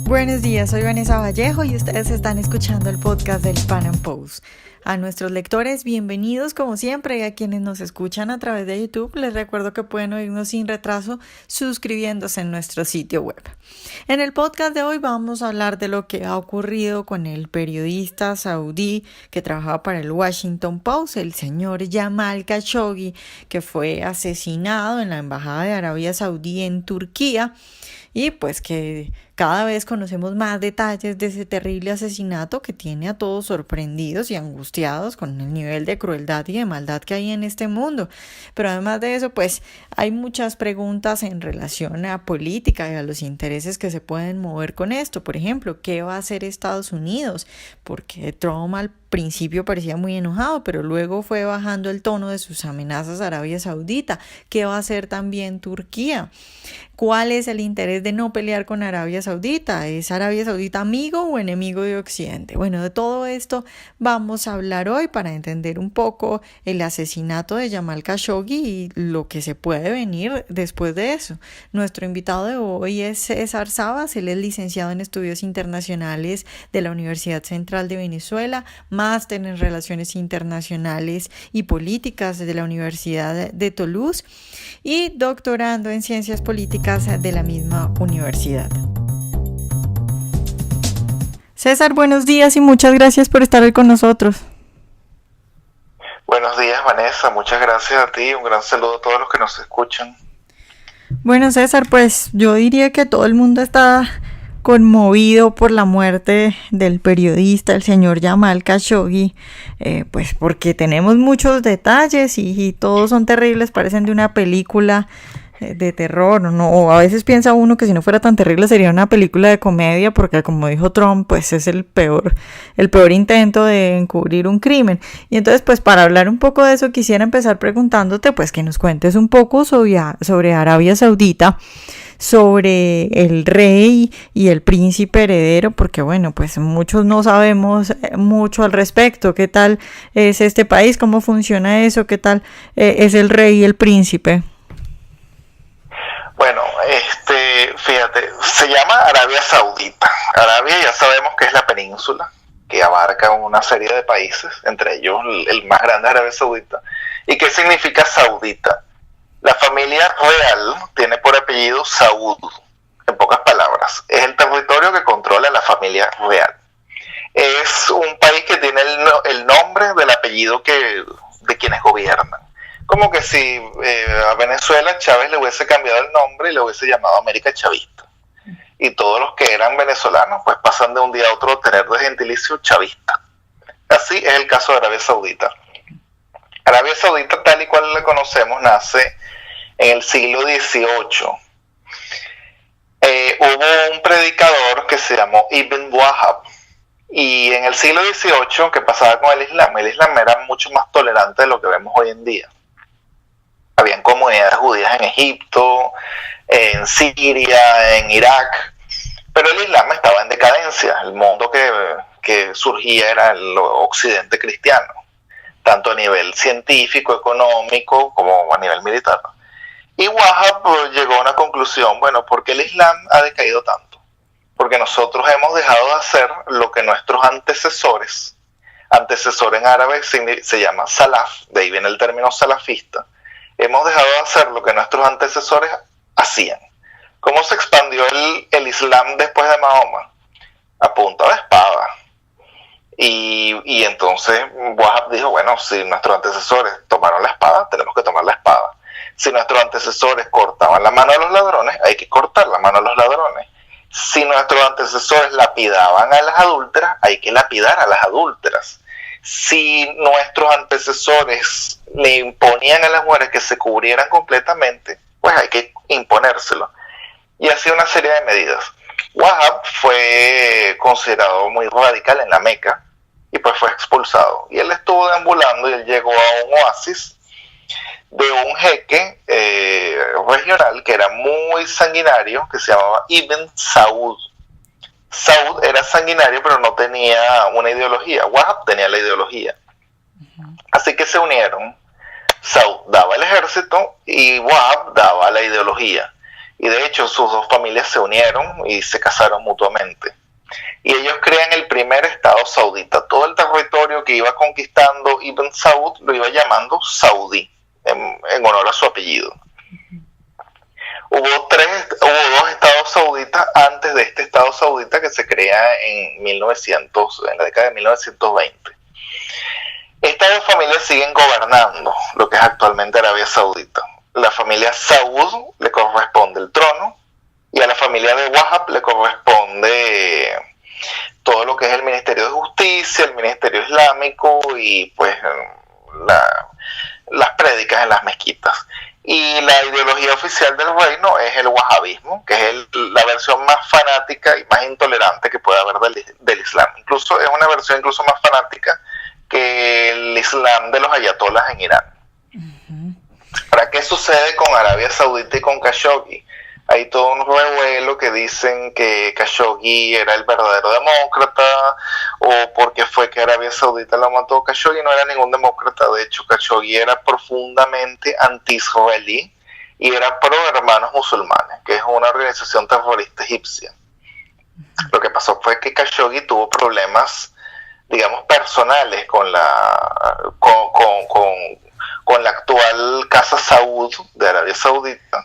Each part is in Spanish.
Buenos días, soy Vanessa Vallejo y ustedes están escuchando el podcast del Pan Am Post. A nuestros lectores, bienvenidos como siempre, y a quienes nos escuchan a través de YouTube, les recuerdo que pueden oírnos sin retraso suscribiéndose en nuestro sitio web. En el podcast de hoy vamos a hablar de lo que ha ocurrido con el periodista saudí que trabajaba para el Washington Post, el señor Jamal Khashoggi, que fue asesinado en la Embajada de Arabia Saudí en Turquía, y pues que cada vez conocemos más detalles de ese terrible asesinato que tiene a todos sorprendidos y angustiados con el nivel de crueldad y de maldad que hay en este mundo. Pero además de eso, pues hay muchas preguntas en relación a política y a los intereses que se pueden mover con esto. Por ejemplo, ¿qué va a hacer Estados Unidos? Porque Trump al principio parecía muy enojado, pero luego fue bajando el tono de sus amenazas a Arabia Saudita. ¿Qué va a hacer también Turquía? ¿Cuál es el interés de no pelear con Arabia Saudita? ¿Es Arabia Saudita amigo o enemigo de Occidente? Bueno, de todo esto vamos a hablar hoy para entender un poco el asesinato de Jamal Khashoggi y lo que se puede venir después de eso. Nuestro invitado de hoy es César Sabas, él es licenciado en Estudios Internacionales de la Universidad Central de Venezuela, máster en Relaciones Internacionales y Políticas de la Universidad de Toulouse y doctorando en Ciencias Políticas de la misma universidad. César, buenos días y muchas gracias por estar hoy con nosotros. Buenos días, Vanessa, muchas gracias a ti, un gran saludo a todos los que nos escuchan. Bueno, César, pues yo diría que todo el mundo está conmovido por la muerte del periodista, el señor Jamal Khashoggi, pues porque tenemos muchos detalles y todos son terribles, parecen de una película de terror, ¿no? O a veces piensa uno que si no fuera tan terrible sería una película de comedia, porque como dijo Trump, pues es el peor intento de encubrir un crimen. Y entonces, pues para hablar un poco de eso, quisiera empezar preguntándote, pues que nos cuentes un poco sobre Arabia Saudita, sobre el rey y el príncipe heredero, porque bueno, pues muchos no sabemos mucho al respecto. ¿Qué tal es este país? ¿Cómo funciona eso? ¿Qué tal es el rey y el príncipe? Bueno, fíjate, se llama Arabia Saudita. Arabia ya sabemos que es la península, que abarca una serie de países, entre ellos el más grande es Arabia Saudita. ¿Y qué significa saudita? La familia real tiene por apellido Saud, en pocas palabras. Es el territorio que controla la familia real. Es un país que tiene el nombre del apellido de quienes gobiernan. Como que si a Venezuela Chávez le hubiese cambiado el nombre y le hubiese llamado América Chavista. Y todos los que eran venezolanos pues pasan de un día a otro a tener de gentilicio chavista. Así es el caso de Arabia Saudita. Arabia Saudita, tal y cual la conocemos, nace en el siglo XVIII. Hubo un predicador que se llamó Ibn Wahab. Y en el siglo XVIII, ¿qué pasaba con el Islam? El Islam era mucho más tolerante de lo que vemos hoy en día. Habían comunidades judías en Egipto, en Siria, en Irak, pero el Islam estaba en decadencia. El mundo que surgía era el occidente cristiano, tanto a nivel científico, económico, como a nivel militar. Y Wahab llegó a una conclusión, bueno, ¿por qué el Islam ha decaído tanto? Porque nosotros hemos dejado de hacer lo que nuestros antecesor en árabe se llama salaf, de ahí viene el término salafista. Hemos dejado de hacer lo que nuestros antecesores hacían. ¿Cómo se expandió el Islam después de Mahoma? A punta de espada. Y entonces Wahab dijo, bueno, si nuestros antecesores tomaron la espada, tenemos que tomar la espada. Si nuestros antecesores cortaban la mano a los ladrones, hay que cortar la mano a los ladrones. Si nuestros antecesores lapidaban a las adúlteras, hay que lapidar a las adúlteras. Si nuestros antecesores le imponían a las mujeres que se cubrieran completamente, pues hay que imponérselo. Y así una serie de medidas. Wahab fue considerado muy radical en la Meca y pues fue expulsado. Y él estuvo deambulando y él llegó a un oasis de un jeque regional que era muy sanguinario, que se llamaba Ibn Saud. Saud era sanguinario, pero no tenía una ideología. Wahab tenía la ideología. Así que se unieron. Saud daba el ejército y Wahab daba la ideología. y de hecho sus dos familias se unieron y se casaron mutuamente. Y ellos crean el primer Estado saudita. Todo el territorio que iba conquistando Ibn Saud lo iba llamando Saudí, en honor a su apellido. Hubo dos estados sauditas antes de este Estado saudita que se crea en la década de 1920. Estas dos familias siguen gobernando lo que es actualmente Arabia Saudita. La familia Saud le corresponde el trono y a la familia de Wahab le corresponde todo lo que es el Ministerio de Justicia, el Ministerio Islámico y pues las prédicas en las mezquitas. Y la ideología oficial del reino es el wahabismo, que es la versión más fanática y más intolerante que puede haber del Islam. Incluso es una versión incluso más fanática que el Islam de los ayatolás en Irán. ¿Para qué sucede con Arabia Saudita y con Khashoggi? Hay todo un revuelo que dicen que Khashoggi era el verdadero demócrata, o porque fue que Arabia Saudita lo mató. Khashoggi no era ningún demócrata, de hecho Khashoggi era profundamente anti-israelí y era pro hermanos musulmanes, que es una organización terrorista egipcia. Lo que pasó fue que Khashoggi tuvo problemas, digamos, personales con la actual Casa Saud de Arabia Saudita.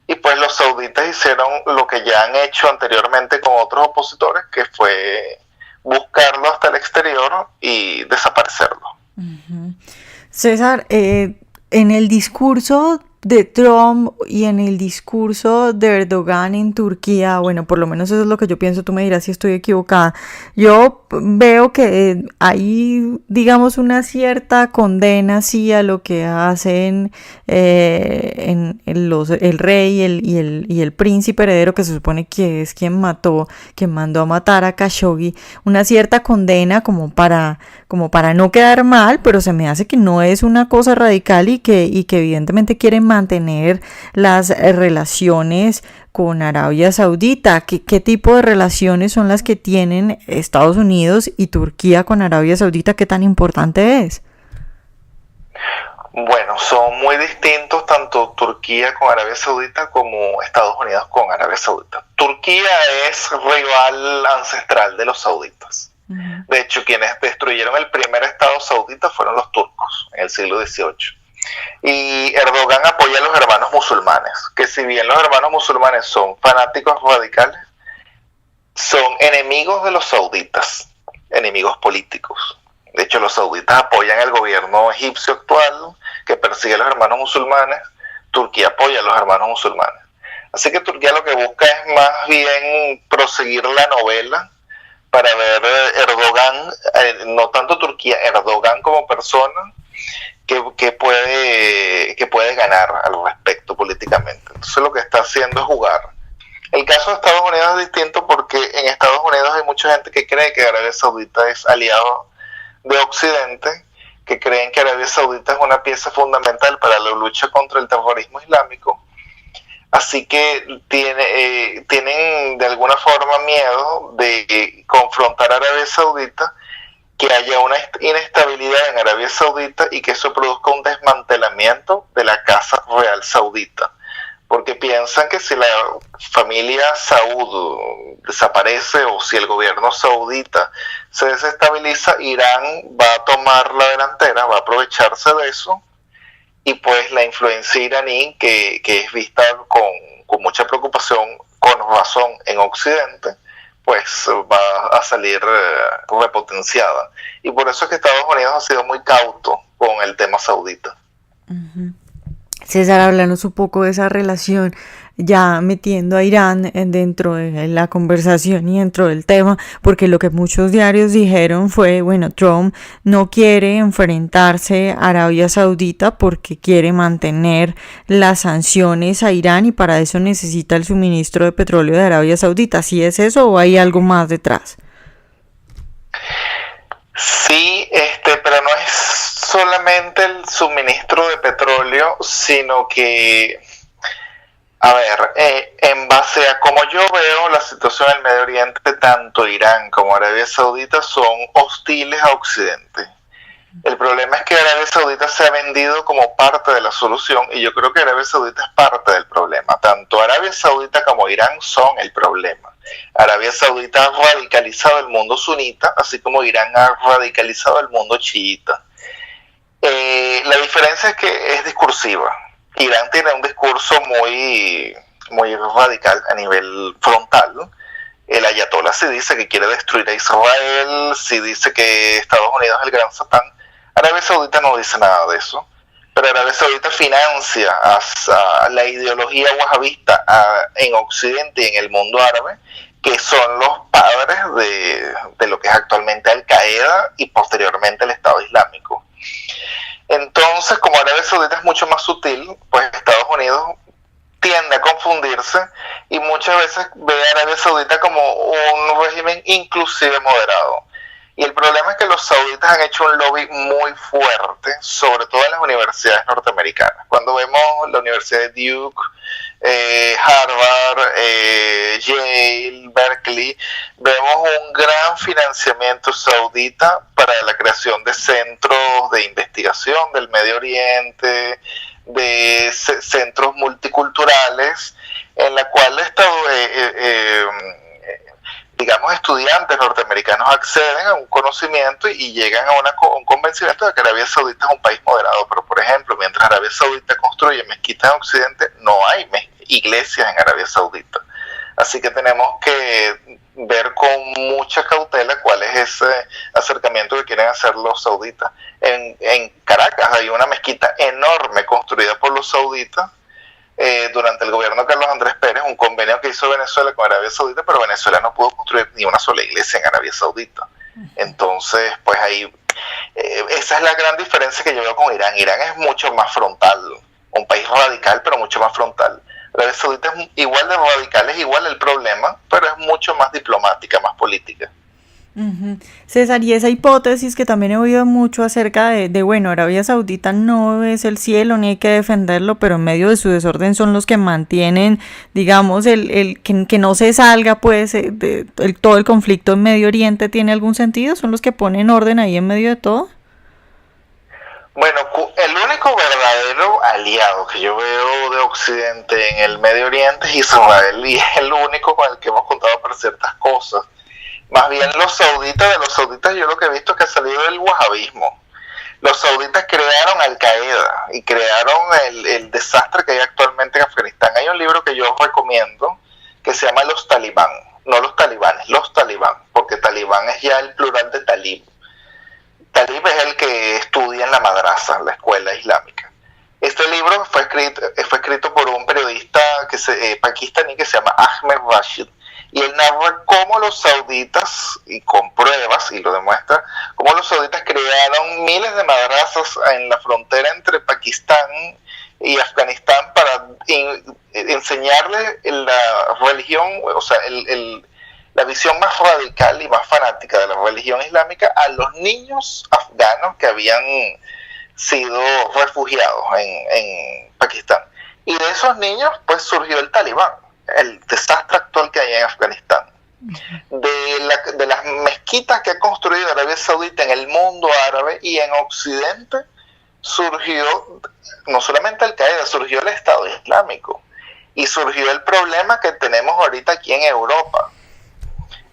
Y pues los sauditas hicieron lo que ya han hecho anteriormente con otros opositores, que fue buscarlo hasta el exterior y desaparecerlo. César, en el discurso de Trump y en el discurso de Erdogan en Turquía, bueno, por lo menos eso es lo que yo pienso, tú me dirás si estoy equivocada. Yo veo que hay, digamos, una cierta condena, sí, a lo que hacen el rey y el príncipe heredero, que se supone que es quien mandó a matar a Khashoggi, una cierta condena como para no quedar mal, pero se me hace que no es una cosa radical y que evidentemente quieren mantener las relaciones con Arabia Saudita. ¿Qué tipo de relaciones son las que tienen Estados Unidos y Turquía con Arabia Saudita? ¿Qué tan importante es? Bueno, son muy distintos tanto Turquía con Arabia Saudita como Estados Unidos con Arabia Saudita. Turquía es rival ancestral de los sauditas. De hecho, quienes destruyeron el primer Estado saudita fueron los turcos en el siglo XVIII. Y Erdogan apoya a los hermanos musulmanes, que si bien los hermanos musulmanes son fanáticos radicales, son enemigos de los sauditas, enemigos políticos. De hecho, los sauditas apoyan el gobierno egipcio actual, que persigue a los hermanos musulmanes. Turquía apoya a los hermanos musulmanes. Así que Turquía lo que busca es más bien proseguir la novela para ver Erdogan, no tanto Turquía, Erdogan como persona, que puede ganar al respecto políticamente. Entonces lo que está haciendo es jugar. El caso de Estados Unidos es distinto porque en Estados Unidos hay mucha gente que cree que Arabia Saudita es aliado de Occidente, que creen que Arabia Saudita es una pieza fundamental para la lucha contra el terrorismo islámico. Así que tienen de alguna forma miedo de confrontar a Arabia Saudita, que haya una inestabilidad en Arabia Saudita y que eso produzca un desmantelamiento de la Casa Real Saudita. Porque piensan que si la familia Saud desaparece o si el gobierno saudita se desestabiliza, Irán va a tomar la delantera, va a aprovecharse de eso, y pues la influencia iraní, que es vista con mucha preocupación, con razón en Occidente, pues va a salir repotenciada. Y por eso es que Estados Unidos ha sido muy cauto con el tema saudita. César, háblanos un poco de esa relación, ya metiendo a Irán dentro de la conversación y dentro del tema, porque lo que muchos diarios dijeron fue, bueno, Trump no quiere enfrentarse a Arabia Saudita porque quiere mantener las sanciones a Irán y para eso necesita el suministro de petróleo de Arabia Saudita. ¿Sí es eso o hay algo más detrás? Sí, pero no es solamente el suministro de petróleo, sino que, a ver, en base a como yo veo la situación en el Medio Oriente, tanto Irán como Arabia Saudita son hostiles a Occidente. El problema es que Arabia Saudita se ha vendido como parte de la solución y yo creo que Arabia Saudita es parte del problema. Tanto Arabia Saudita como Irán son el problema. Arabia Saudita ha radicalizado el mundo sunita, así como Irán ha radicalizado el mundo chiita. La diferencia es que es discursiva. Irán tiene un discurso muy radical a nivel frontal. El ayatollah sí dice que quiere destruir a Israel, sí dice que Estados Unidos es el gran satán. Arabia Saudita no dice nada de eso, pero Arabia Saudita financia a la ideología wahabista en Occidente y en el mundo árabe, que son los padres de lo que es actualmente Al Qaeda y posteriormente el Estado Islámico. Entonces, como Arabia Saudita es mucho más sutil, pues Estados Unidos tiende a confundirse y muchas veces ve a Arabia Saudita como un régimen inclusive moderado. Y el problema es que los sauditas han hecho un lobby muy fuerte, sobre todo en las universidades norteamericanas. Cuando vemos la Universidad de Duke, Harvard, Yale, Berkeley, vemos un gran financiamiento saudita para la creación de centros de investigación del Medio Oriente, de centros multiculturales, en la cual digamos, estudiantes norteamericanos acceden a un conocimiento y llegan a un convencimiento de que Arabia Saudita es un país moderado. Pero, por ejemplo, mientras Arabia Saudita construye mezquitas en Occidente, no hay iglesias en Arabia Saudita. Así que tenemos que ver con mucha cautela cuál es ese acercamiento que quieren hacer los sauditas. En Caracas hay una mezquita enorme construida por los sauditas durante el gobierno de Carlos Andrés Pérez, un convenio que hizo Venezuela con Arabia Saudita, pero Venezuela no pudo construir ni una sola iglesia en Arabia Saudita. Entonces, pues ahí, esa es la gran diferencia que yo veo con Irán. Irán es mucho más frontal, un país radical, pero mucho más frontal. Arabia Saudita es igual de radical, es igual el problema, pero es mucho más diplomática, más política. César, y esa hipótesis que también he oído mucho acerca bueno, Arabia Saudita no es el cielo ni hay que defenderlo, pero en medio de su desorden son los que mantienen, digamos, que no se salga, pues, todo el conflicto en Medio Oriente. ¿Tiene algún sentido? ¿Son los que ponen orden ahí en medio de todo? Bueno, el único verdadero aliado que yo veo de Occidente en el Medio Oriente es Israel, y es el único con el que hemos contado por ciertas cosas. Más bien de los sauditas yo lo que he visto es que ha salido del wahabismo. Los sauditas crearon Al Qaeda y crearon el desastre que hay actualmente en Afganistán. Hay un libro que yo recomiendo que se llama Los Talibán, no los talibanes, los talibán, porque talibán es ya el plural de talib. Talib es el que estudia en la madrasa, la escuela islámica. Este libro fue escrito por un periodista pakistaní que se llama Ahmed Rashid, y él narra cómo los sauditas, y con pruebas, y lo demuestra, cómo los sauditas crearon miles de madrasas en la frontera entre Pakistán y Afganistán para enseñarles la religión, o sea, la visión más radical y más fanática de la religión islámica a los niños afganos que habían sido refugiados en Pakistán. Y de esos niños, pues, surgió el Talibán, el desastre actual que hay en Afganistán. De las mezquitas que ha construido Arabia Saudita en el mundo árabe y en Occidente, surgió no solamente Al Qaeda, surgió el Estado Islámico y surgió el problema que tenemos ahorita aquí en Europa.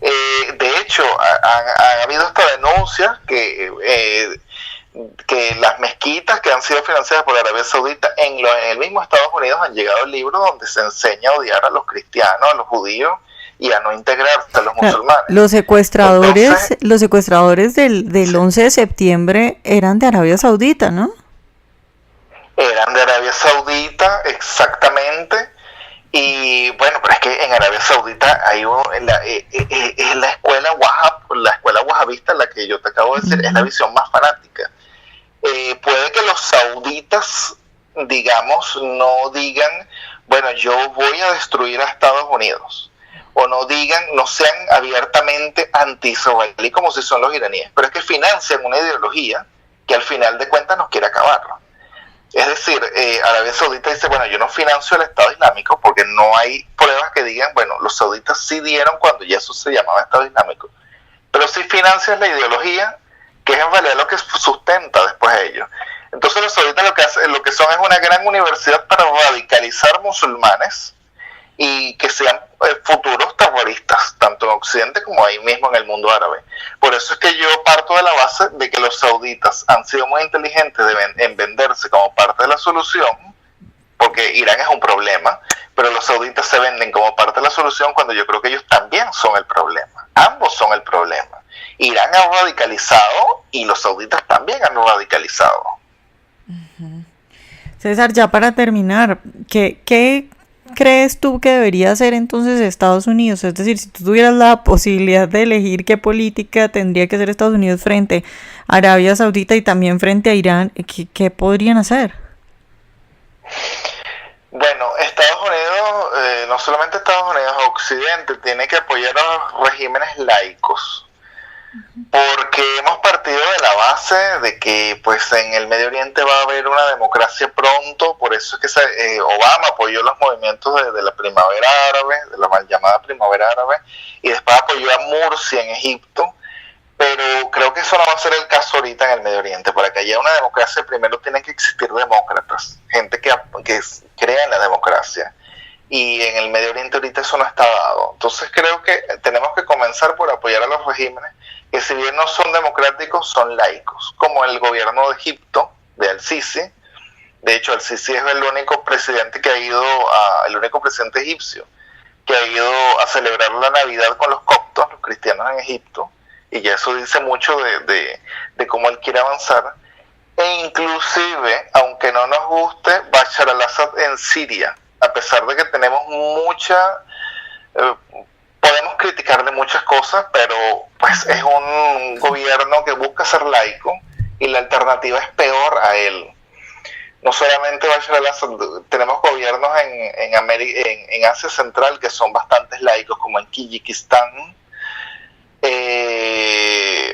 De hecho, ha habido hasta denuncias que las mezquitas que han sido financiadas por Arabia Saudita en el mismo Estados Unidos han llegado libros donde se enseña a odiar a los cristianos, a los judíos y a no integrarse a los musulmanes. Los secuestradores del 11 de septiembre eran de Arabia Saudita, ¿no? Eran de Arabia Saudita, exactamente. Y bueno, pero es que en Arabia Saudita hay la escuela wahabista, la que yo te acabo de decir, es la visión más fanática. Puede que los sauditas, digamos, no digan, bueno, yo voy a destruir a Estados Unidos, o no sean abiertamente anti-israelí como si son los iraníes, pero es que financian una ideología que al final de cuentas nos quiere acabar. Es decir, Arabia Saudita dice, bueno, yo no financio el Estado Islámico porque no hay pruebas que digan, bueno, los sauditas sí dieron cuando ya eso se llamaba Estado Islámico, pero sí financias la ideología que es en realidad lo que sustenta después a ellos. Entonces los sauditas lo que son es una gran universidad para radicalizar musulmanes y que sean futuros terroristas, tanto en Occidente como ahí mismo en el mundo árabe. Por eso es que yo parto de la base de que los sauditas han sido muy inteligentes en venderse como parte de la solución, porque Irán es un problema, pero los sauditas se venden como parte de la solución cuando yo creo que ellos también son el problema. Ambos son el problema. Irán ha radicalizado y los sauditas también han radicalizado. César, ya para terminar, ¿qué crees tú que debería hacer entonces Estados Unidos? Es decir, si tú tuvieras la posibilidad de elegir qué política tendría que hacer Estados Unidos frente a Arabia Saudita y también frente a Irán, ¿qué podrían hacer? Bueno, Estados Unidos, no solamente Estados Unidos, Occidente tiene que apoyar a los regímenes laicos, porque hemos partido de la base de que pues en el Medio Oriente va a haber una democracia pronto. Por eso es que Obama apoyó los movimientos de la primavera árabe, de la mal llamada primavera árabe, y después apoyó a Morsi en Egipto, pero creo que eso no va a ser el caso ahorita en el Medio Oriente. Para que haya una democracia primero tienen que existir demócratas, gente que crea en la democracia, y en el Medio Oriente ahorita eso no está dado. Entonces creo que tenemos que comenzar por apoyar a los regímenes que, si bien no son democráticos, son laicos, como el gobierno de Egipto, de Al-Sisi. De hecho, Al-Sisi es el único presidente el único presidente egipcio que ha ido a celebrar la Navidad con los coptos, los cristianos en Egipto, y ya eso dice mucho de cómo él quiere avanzar. E inclusive, aunque no nos guste, Bashar al-Assad en Siria, a pesar de que tenemos podemos criticarle muchas cosas, pero pues es un gobierno que busca ser laico y la alternativa es peor a él. No solamente Bashar al-Assad, tenemos gobiernos en Asia Central que son bastante laicos, como en Kirguistán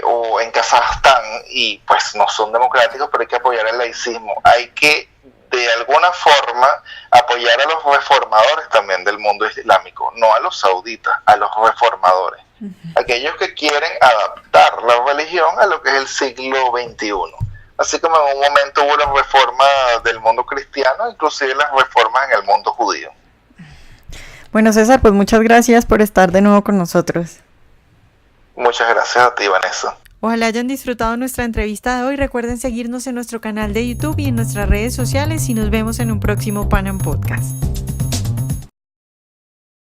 o en Kazajstán, y pues no son democráticos, pero hay que apoyar el laicismo. Hay que de alguna forma apoyar a los reformadores también del mundo islámico, no a los sauditas, a los reformadores, aquellos que quieren adaptar la religión a lo que es el siglo XXI. Así como en un momento hubo la reforma del mundo cristiano, inclusive las reformas en el mundo judío. Bueno, César, pues muchas gracias por estar de nuevo con nosotros. Muchas gracias a ti, Vanessa. Ojalá hayan disfrutado nuestra entrevista de hoy. Recuerden seguirnos en nuestro canal de YouTube y en nuestras redes sociales y nos vemos en un próximo Pan Am Podcast.